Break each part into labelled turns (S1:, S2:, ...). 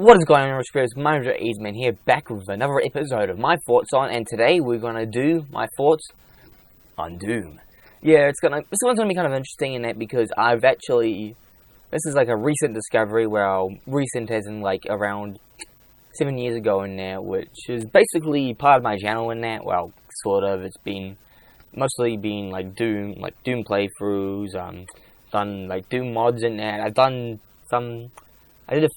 S1: What is going on, Respirits? My name is Easeman here, back with another episode of my thoughts on, and today we're gonna do my thoughts on Doom. Yeah, this one's gonna be kind of interesting in that because this is like a recent discovery, well, recent as in like around 7 years ago in there, which is basically part of my channel in that, well, sort of. It's been mostly been like Doom playthroughs, done like Doom mods in that. I did a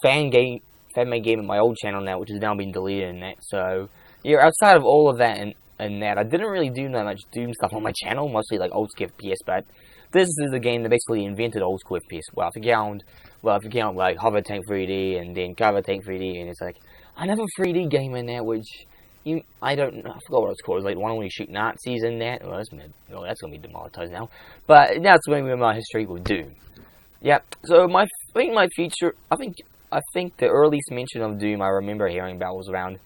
S1: fan-made game on my old channel now, which has now been deleted in that. So, yeah, outside of all of that and that, I didn't really do that much Doom stuff on my channel, mostly like old school FPS, but this is a game that basically invented old school FPS. Well, if you count like Hover Tank 3D and then Cover Tank 3D, and it's like another 3D game in that, which I forgot what it's called. It was like one where you shoot Nazis in that. Well, that's gonna be demonetized now. But that's going to be my history with Doom. Yeah, so I think the earliest mention of Doom I remember hearing about was around,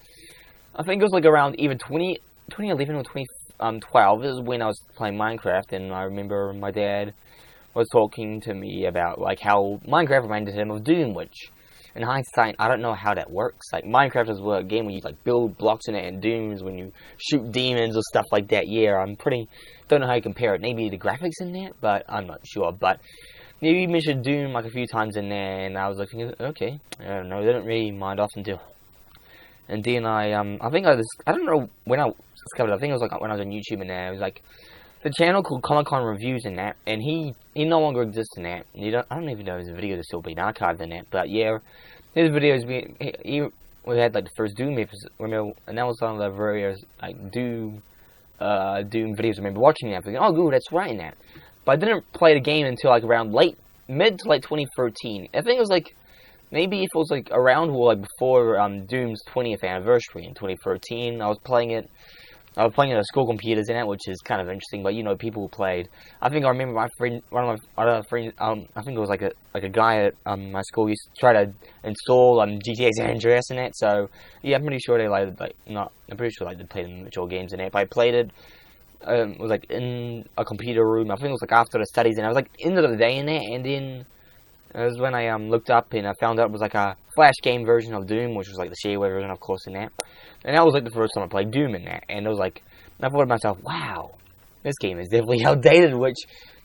S1: I think it was like around either 2011 or 2012. This is when I was playing Minecraft, and I remember my dad was talking to me about like how Minecraft reminded him of Doom, which in hindsight, I don't know how that works. Like, Minecraft is a game where you like build blocks in it, and Doom is when you shoot demons or stuff like that. Yeah, don't know how you compare it. Maybe the graphics in that, but I'm not sure. But you mentioned Doom like a few times in there, and I was like, okay, I don't know, they didn't really mind off until, and then I don't know when I discovered it. I think it was like when I was on YouTube and there, it was like the channel called Comic Con Reviews in that, and he no longer exists in that. I don't even know if his videos are still being archived in that, but yeah, his videos we had like the first Doom episode, and that was one of the various like Doom videos I remember watching that, thinking, oh, good, that's right in that. But I didn't play the game until like around mid to like 2013. I think it was like, maybe if it was like around or like before Doom's 20th anniversary in 2013. I was playing it on school computers in it, which is kind of interesting. But people who played. I think I remember one of my other friends. I think it was like a guy at my school used to try to install GTA San Andreas in it. So yeah, I'm pretty sure they I'm pretty sure they played the mature games in it. But I played it. It was like in a computer room. I think it was like after the studies, and I was like end of the day in it. And then it was when I looked up and I found out it was like a flash game version of Doom, which was like the shareware version, of course, in that. And that was like the first time I played Doom in that. And it was like, I thought to myself, wow, this game is definitely outdated. Which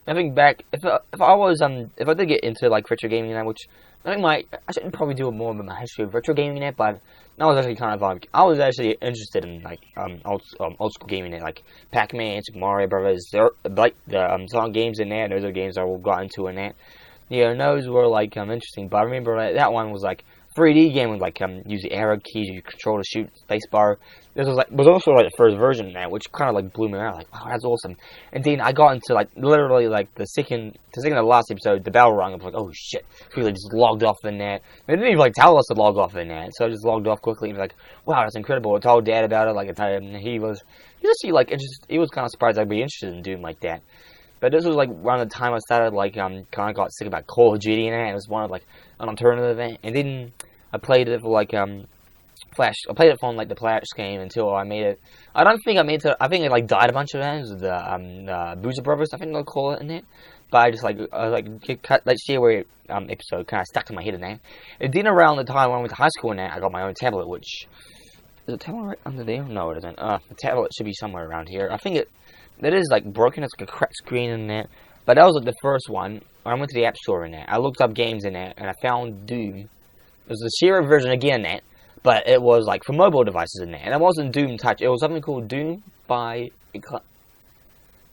S1: I think back, if I did get into like retro gaming and that, which I think I should probably do more of my history of retro gaming in it, but I was actually kind of like, I was actually interested in like old school gaming in like Pac-Man, Super Mario Brothers, like the Sonic games in there. Those are games I got into in that. Yeah, and those were like interesting. But I remember that one was like 3D game with like use the arrow keys, you control to shoot spacebar. This was also like the first version of that, which kind of like blew me out. Like, wow, that's awesome. And then I got into like literally like the second to the last episode, the battle rung. I was like, oh shit, people just logged off in that. They didn't even like tell us to log off in that, so I just logged off quickly and was like, wow, that's incredible. I told Dad about it. Like, he was actually like interested. He was kind of surprised I'd be interested in Doom like that. But this was like around the time I started like kind of got sick about Call of Duty and that. It was one of like an alternative event, and then I played it for like Flash. I played it on like the Flash game until I made it. I think it like died a bunch of times with the Boozer Brothers, I think they'll call it in it. But I just cut that shareware episode kind of stuck in my head in that. And then around the time when I went to high school and that, I got my own tablet, which is a tablet right under there? No, it isn't. The tablet should be somewhere around here. I think it is like broken. It's like a cracked screen in that. But that was like the first one. I went to the App Store in that. I looked up games in that, and I found Doom. It was the shareware version again in that, but it was like for mobile devices in there. And it wasn't Doom Touch. It was something called Doom by Eclipse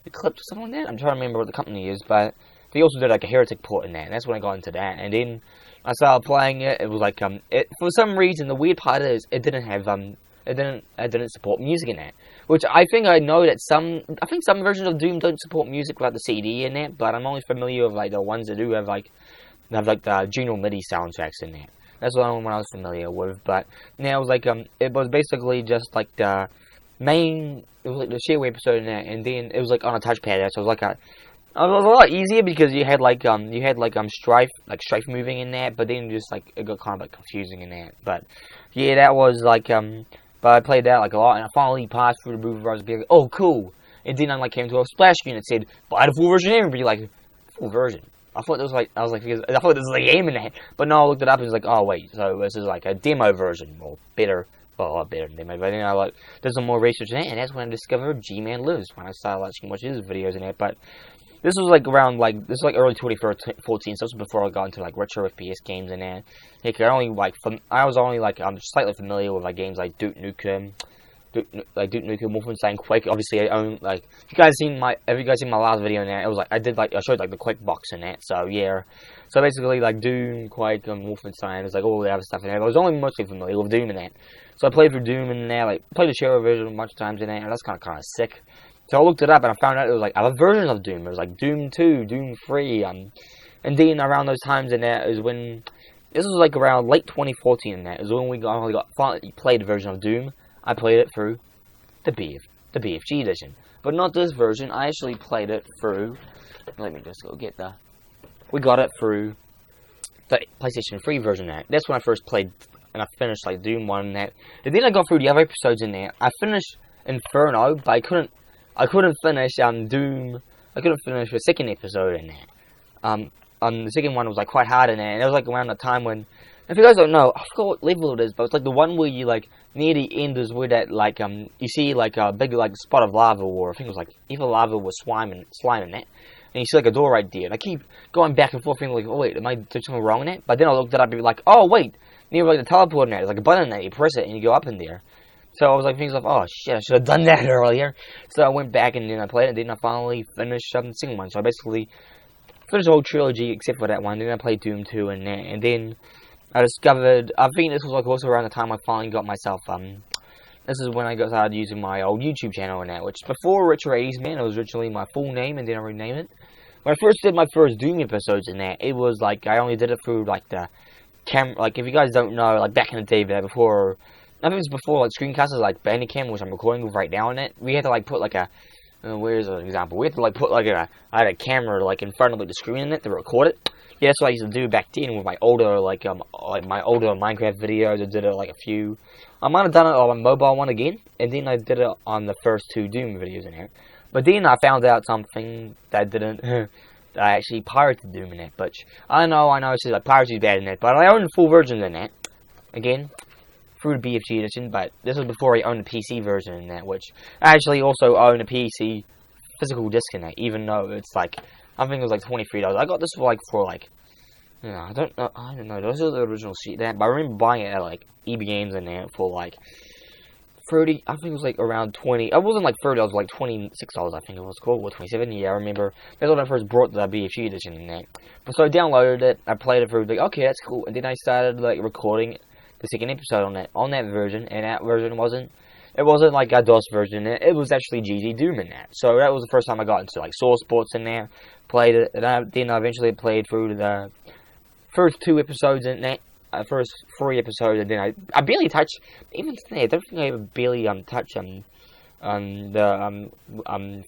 S1: or something like that. I'm trying to remember what the company is, but they also did like a Heretic port in there, and that's when I got into that. And then I started playing it. It was like for some reason, the weird part is it didn't have it didn't support music in that. Which I know that some versions of Doom don't support music without the CD in it, but I'm only familiar with like the ones that do have the general MIDI soundtracks in there. That's the only one I was familiar with. But yeah, it was like it was basically just like the main. It was like the shareware episode in there, and then it was like on a touchpad. So it was like it was a lot easier because you had Strife moving in there, but then just like it got kind of like confusing in there. But yeah, that was like But I played that like a lot, and I finally passed through the movie. I was like, oh, cool. And then I like came to a splash screen that said, buy the full version here, and be like, full version. I thought it was like, I was like, I thought this was a game in that. But no, I looked it up and it was like, oh wait, so this is like a demo version, or better, well, a lot better than demo. But then I like did some more research in it, and that's when I discovered G-Man Lives. When I started watching his videos in it. But this was like around this was like early 2014, so this was before I got into like retro FPS games and that. Heck, I was only like slightly familiar with like games like Duke Nukem, Wolfenstein, Quake. Obviously, I own like if you guys seen my last video in that, it was like I showed like the Quake box in that. So yeah, so basically like Doom, Quake, and Wolfenstein. It's like all the other stuff in there. But I was only mostly familiar with Doom in that. So I played through Doom in there, like played the Share version a bunch of times in there, and that's kind of sick. So I looked it up and I found out it was like other versions of Doom. It was like Doom 2, Doom 3, and then around those times in there is when this was like around late 2014 in that is when we finally played a version of Doom. I played it through the BFG edition, but not this version. I actually played it through. Let me just go get the. We got it through the PlayStation 3 version of that. That's when I first played and I finished like Doom 1 and that. And then I got through the other episodes in there. I finished Inferno, but I couldn't finish Doom. I couldn't finish the second episode in that. The second one was like quite hard in there, and it was like around the time when, if you guys don't know, I forgot what level it is, but it's like the one where you like near the end is where that like you see like a big like spot of lava, or I think it was like either lava with slime in that, and you see like a door right there, and I keep going back and forth thinking like, oh wait, am I doing something wrong in it? But then I looked it up and be like, oh wait, near like the teleport in there, there's like a button that you press it and you go up in there. So I was like, thinking like, oh shit, I should have done that earlier. So I went back and then I played it, and then I finally finished the second one. So I basically finished the whole trilogy except for that one. Then I played Doom 2 and that, and then I discovered, I think this was like also around the time I finally got myself, this is when I started using my old YouTube channel and that, which before Retro 80s Man, it was originally my full name, and then I renamed it. When I first did my first Doom episodes in that, it was like, I only did it through like the camera, like if you guys don't know, like back in the day, before, I think it was before like screencasters like Bandicam, which I'm recording with right now in it, we had to like put like a, where's an example, we had to like put like I had a camera like in front of like the screen in it to record it. Yeah, that's what I used to do back then with my older my older Minecraft videos. I did it like a few. I might have done it on a mobile one again, and then I did it on the first two Doom videos in here. But then I found out something that didn't. that I actually pirated Doom in it. But I know, it's just like piracy is bad in it. But I own the full version in it. Again, through the BFG edition. But this was before I owned the PC version in that, which I actually also own a PC physical disc in that, even though it's like. I think it was like $23. I got this for I don't know. This was the original sheet. But I remember buying it at like EB Games in there for like 30. I think it was like around 20. It wasn't like $30. It was like $26. I think it was called, or 27. Yeah, I remember. That's when I first brought the BFG edition in there. But so I downloaded it. I played it through. Like, okay, that's cool. And then I started like recording the second episode on that version, and that version wasn't. It wasn't like a DOS version. It was actually GZ Doom in that. So that was the first time I got into like Source Sports in there. Played it, and then I eventually played through the first 2 episodes in that. First 3 episodes, and then I barely touched. Even today, I don't think I ever barely touched the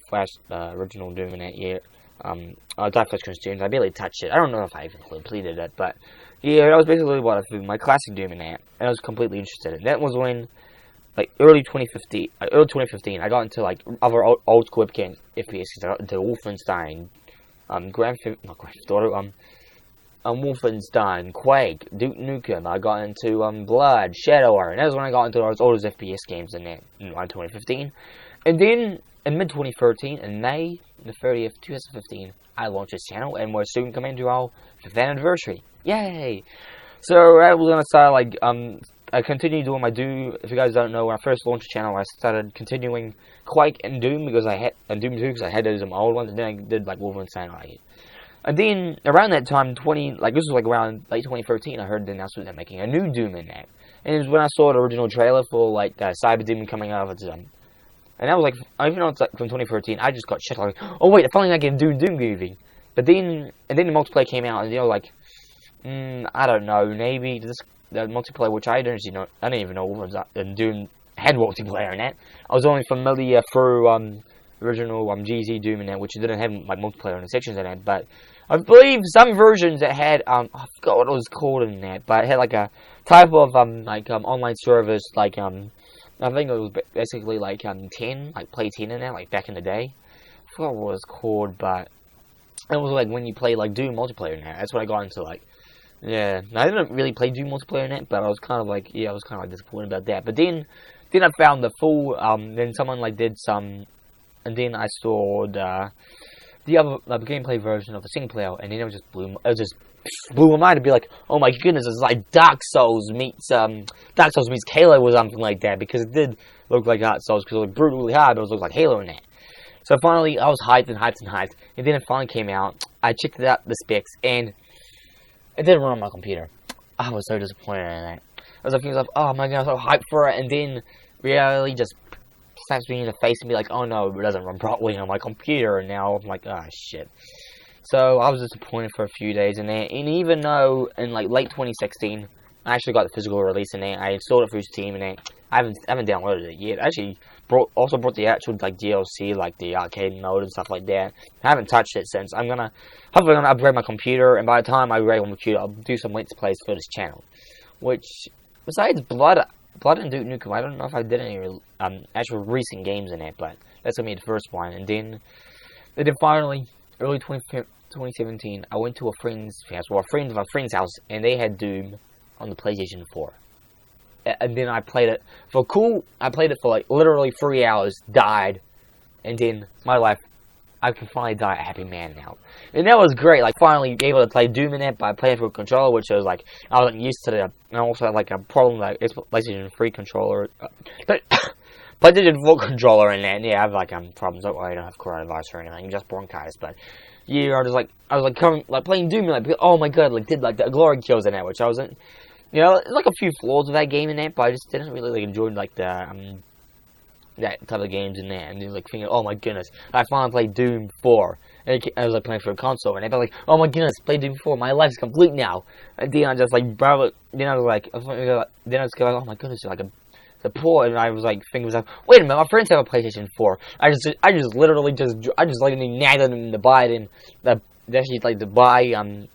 S1: Flash original Doom in that yet. Dark Flash Consumes. I barely touched it. I don't know if I even completed it, but yeah, that was basically what I did. My classic Doom in that, and I was completely interested in. That was when. Like early 2015, I got into like other old school FPS. I got into Wolfenstein, Wolfenstein, Quake, Duke Nukem. I got into Blood, Shadowrun, and that was when I got into those oldest FPS games in 2015. And then in mid 2013, in May the 30th, 2015, I launched this channel, and we're soon coming to our 5th anniversary. Yay! So I was gonna start like I continued doing my Doom. If you guys don't know, when I first launched the channel, I started continuing Quake and Doom because I had Doom 2 because I had those in my old ones, and then I did like Wolfenstein. And then around that time, this was like around late 2013, I heard the announcement they're making a new Doom in that, and it was when I saw the original trailer for like Cyber Demon coming out of its and that was like, even though it's like from 2013, I just got shit like, oh wait, they're finally making a Doom movie. But then the multiplayer came out, and like, I don't know, maybe the multiplayer, which I didn't even know was Doom had multiplayer in that. I was only familiar through original GZ Doom in that, which didn't have like multiplayer in the sections in that. But I believe some versions that had I forgot what it was called in that, but it had like a type of online service like I think it was basically like 10, like Play 10 in that, like back in the day. I forgot what it was called, but it was like when you play like Doom multiplayer in that. That's what I got into like. Yeah, I didn't really play Doom multiplayer in it, but I was kind of like, yeah, I was kind of like disappointed about that. But then I found the full. Then someone like did some, and then I saw the other gameplay version of the single player, and then it just blew my mind to be like, oh my goodness, it's like Dark Souls meets Halo or something like that, because it did look like Dark Souls because it looked brutally hard, but it looked like Halo in that. So finally, I was hyped, and then it finally came out. I checked it out, the specs, and it didn't run on my computer. I was so disappointed in that. I was like, oh my god, I'm so hyped for it, and then reality just slaps me in the face and be like, oh no, it doesn't run properly on my computer, and now I'm like, ah, shit. So I was disappointed for a few days in there, and even though in like late 2016, I actually got the physical release in there, I installed it through Steam, and I haven't downloaded it yet. I actually also brought the actual like DLC, like the arcade mode and stuff like that. I haven't touched it since. Hopefully I'm gonna upgrade my computer, and by the time I upgrade my computer, I'll do some Let's Plays for this channel. Which, besides Blood and Duke Nukem, I don't know if I did any actual recent games in it, but that's gonna be the first one. And then finally, early 2017, I went to a friend's house, a friend's house, and they had Doom on the PlayStation 4. And then I played it I played it for like literally 3 hours, died, and then my life, I can finally die a happy man now. And that was great, like finally able to play Doom in it by playing through a controller, which was like, I wasn't used to and I also had like a problem like PlayStation 3 controller, but PlayStation 4 controller in that, and yeah, I have like problems. Don't worry, I don't have coronavirus or anything, just bronchitis, but yeah, I was playing Doom, and like, oh my god, like did like the glory kills in that, which I wasn't, you know, there's like a few flaws of that game in that, but I just didn't really like enjoy like the that type of games in there, and then like thinking, oh my goodness, I finally played Doom 4, and I was like playing for a console, and I felt like, oh my goodness, play Doom 4, my life's complete now. And then I just like, bro, then I was like, oh my goodness, like the poor, and I was like thinking to myself, wait a minute, my friends have a PlayStation 4. I just literally nagged them to buy it, and actually like to buy them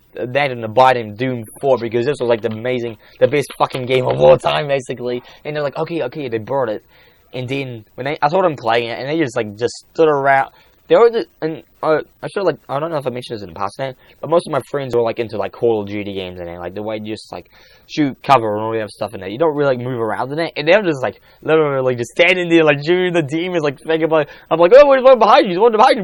S1: Doom 4, because this was like the best fucking game of all time basically. And they're like, okay, they bought it, and then I saw them playing it, and they just stood around. They were I don't know if I mentioned this in the past, but most of my friends were like into like Call of Duty games, and like the way you just like shoot cover and all that stuff in there. You don't really like move around in it, and they're just like literally just standing there like shooting the demons, like thinking about. I'm like, oh, there's one behind you, there's one behind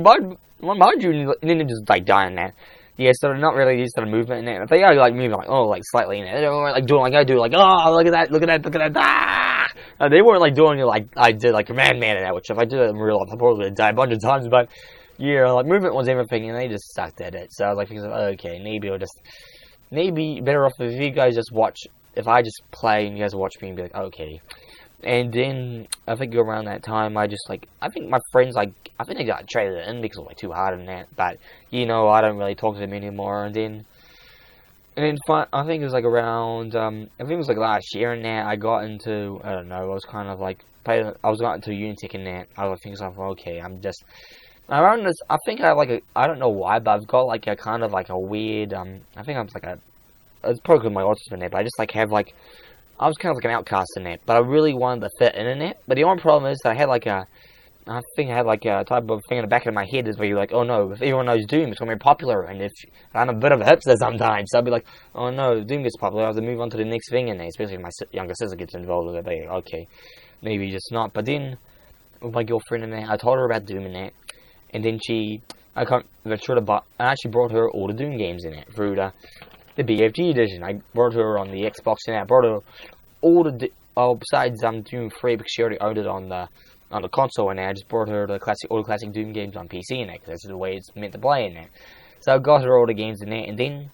S1: you, and then they just like die in that. Yeah, so they're not really used to the movement in there. If they are like moving like slightly in it, they're like doing like I do, like, oh, look at that, ah! They weren't like doing it like I did like Command Man in that, which if I did it in real life, I probably would have died a bunch of times, but yeah, like movement was everything, and they just sucked at it. So I was like, okay, maybe better off if you guys just watch, if I just play and you guys watch me and be like, okay. And then I think around that time, I think my friends I think they got traded in because it was like too hard in that. But you know, I don't really talk to them anymore. And then I think it was like around I think it was like last year in that I got into, I don't know, I was kind of like I was got into Unitech in that. I was thinking like, okay, I'm just around this. I think I have like I don't know why, but I've got like a kind of like a weird I think I'm like it's probably because my autism in there, but I just like have like. I was kind of like an outcast in it, but I really wanted to fit in it. But the only problem is that I had like a type of thing in the back of my head is where you're like, oh no, if everyone knows Doom, it's going to be popular, and if I'm a bit of a hipster sometimes, so I'll be like, oh no, Doom gets popular, I have to move on to the next thing in there, especially if my younger sister gets involved with it. But yeah, okay, maybe just not. But then, with my girlfriend in there, I told her about Doom in that, and then I actually brought her all the Doom games in it, through the BFG edition. I brought her on the Xbox, and I brought her all the besides Doom 3 because she already owned it on the console, and I just brought her all the classic Doom games on PC in it because that's the way it's meant to play in it. So I got her all the games in there, and then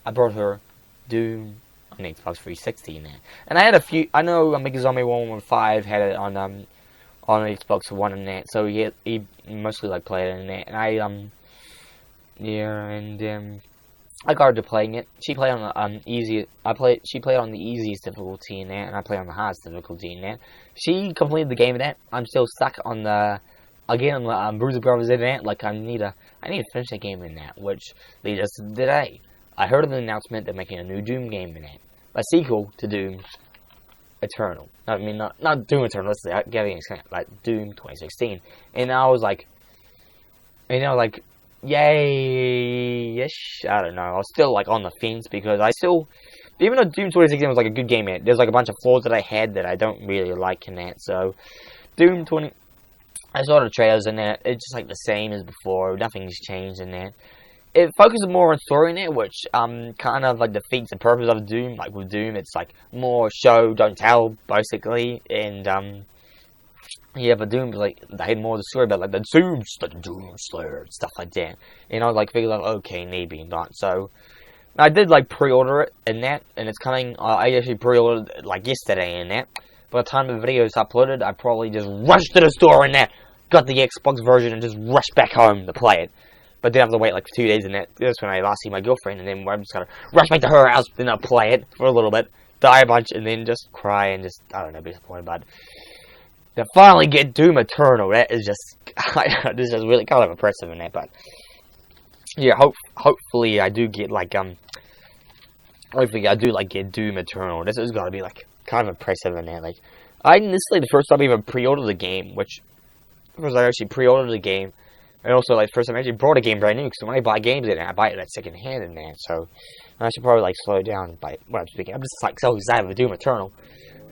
S1: I brought her Doom on the Xbox 360 in there. And I had a few. I know Mega Zombie 115 had it on the Xbox One in that, so he mostly like played it in there. And I got her to playing it. She played on the easy. She played on the easiest difficulty in that, and I played on the hardest difficulty in that. She completed the game in that. I'm still stuck on the Bruiser Brothers in that. Like I need to finish that game in that, which leads us to today. I heard of the announcement they're making a new Doom game in it, a sequel to Doom Eternal. I mean, not Doom Eternal. Let's get it like Doom 2016. And I was like, yay-ish. I don't know. I was still like on the fence because even though Doom 2016 was like a good game, there's like a bunch of flaws that I had that I don't really like in that. So Doom 20, I saw the trailers in that. It's just like the same as before. Nothing's changed in that. It focuses more on story in it, which kind of like defeats the purpose of Doom. Like with Doom, it's like more show, don't tell, basically. And yeah, but Doom was like they had more of the story about like the Doom Slayer and stuff like that. And I was like figured like okay, maybe not. So I did like pre-order it and that, and it's coming. I actually pre-ordered it like yesterday and that. By the time the video is uploaded, I probably just rushed to the store and that, got the Xbox version and just rushed back home to play it. But then I have to wait like 2 days and that. That's when I last see my girlfriend, and then I'm just gonna rush back to her house, then I'll play it for a little bit, die a bunch, and then just cry and just I don't know, be disappointed. But to finally get Doom Eternal, that is just this is really kind of impressive in that. But yeah, hopefully I do get like hopefully I do like get Doom Eternal. This is gonna be like kind of impressive in that. Like this is like the first time I even pre-ordered the game, which was I actually pre-ordered the game, and also like first time I actually brought a game brand new. Because when I buy games in it, I buy it at second hand in that. So I should probably like slow down and buy what I'm speaking. I'm just like so excited for Doom Eternal,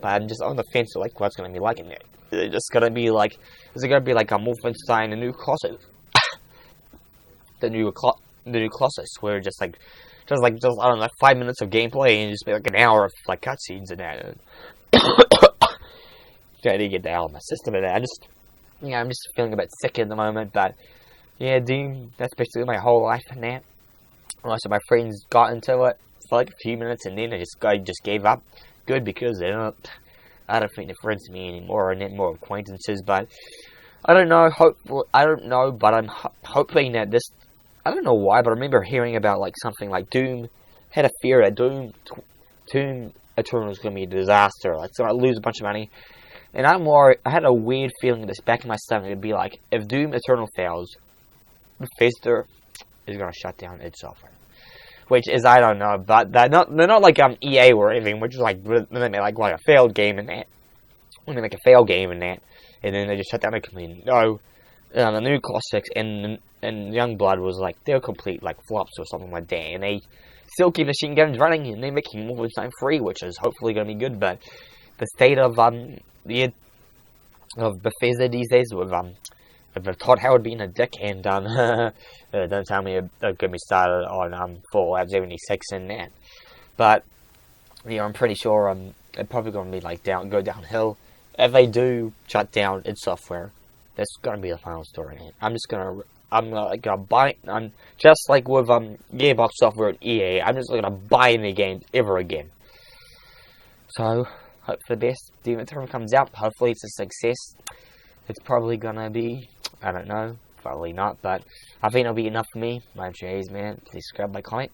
S1: but I'm just on the fence of like what's gonna be like in there. It's just gonna be like, is it gonna be like a Wolfenstein, the new Colossus, the new Colossus, where just I don't know, 5 minutes of gameplay and just be like an hour of like cutscenes and that. I need to get that out of my system and that. I'm just feeling a bit sick at the moment, but yeah, Doom, that's basically my whole life in that. Most of my friends got into it for like a few minutes and then I just gave up. Good, because I don't think they're friends to me anymore, and they're more acquaintances. But I don't know. But I'm hoping that this. I don't know why, but I remember hearing about like something like Doom had a fear that Doom Eternal is going to be a disaster. Like, so I lose a bunch of money, and I'm worried. I had a weird feeling in this back of my stomach. It'd be like if Doom Eternal fails, Bethesda is going to shut down its software. Which is, I don't know, but they're not like EA or anything, which is like a failed game in that. I mean, like a failed game in that, and then they just shut down the company. No, the new Classics and Youngblood was like they're complete like flops or something like that, and they still keep machine guns running, and they're making Wolfenstein 3, which is hopefully going to be good. But the state of Bethesda these days with Todd Howard being a dick, and don't tell me don't get me started on Fallout 76 and that. But yeah, I'm pretty sure they're probably going to be like go downhill if they do shut down its software. That's going to be the final story. I'm gonna buy. I'm just like with Gearbox Software and EA. I'm just not gonna buy any games ever again. So hope for the best. Doom Eternal comes out. Hopefully it's a success. It's probably gonna be, I don't know, probably not, but I think it'll be enough for me. My name's Jays, man. Please subscribe, like, comment.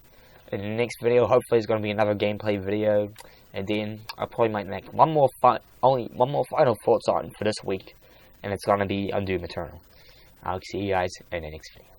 S1: In the next video, hopefully it's gonna be another gameplay video, and then I probably might make only one more final thoughts on for this week, and it's gonna be on Doom Eternal. I'll see you guys in the next video.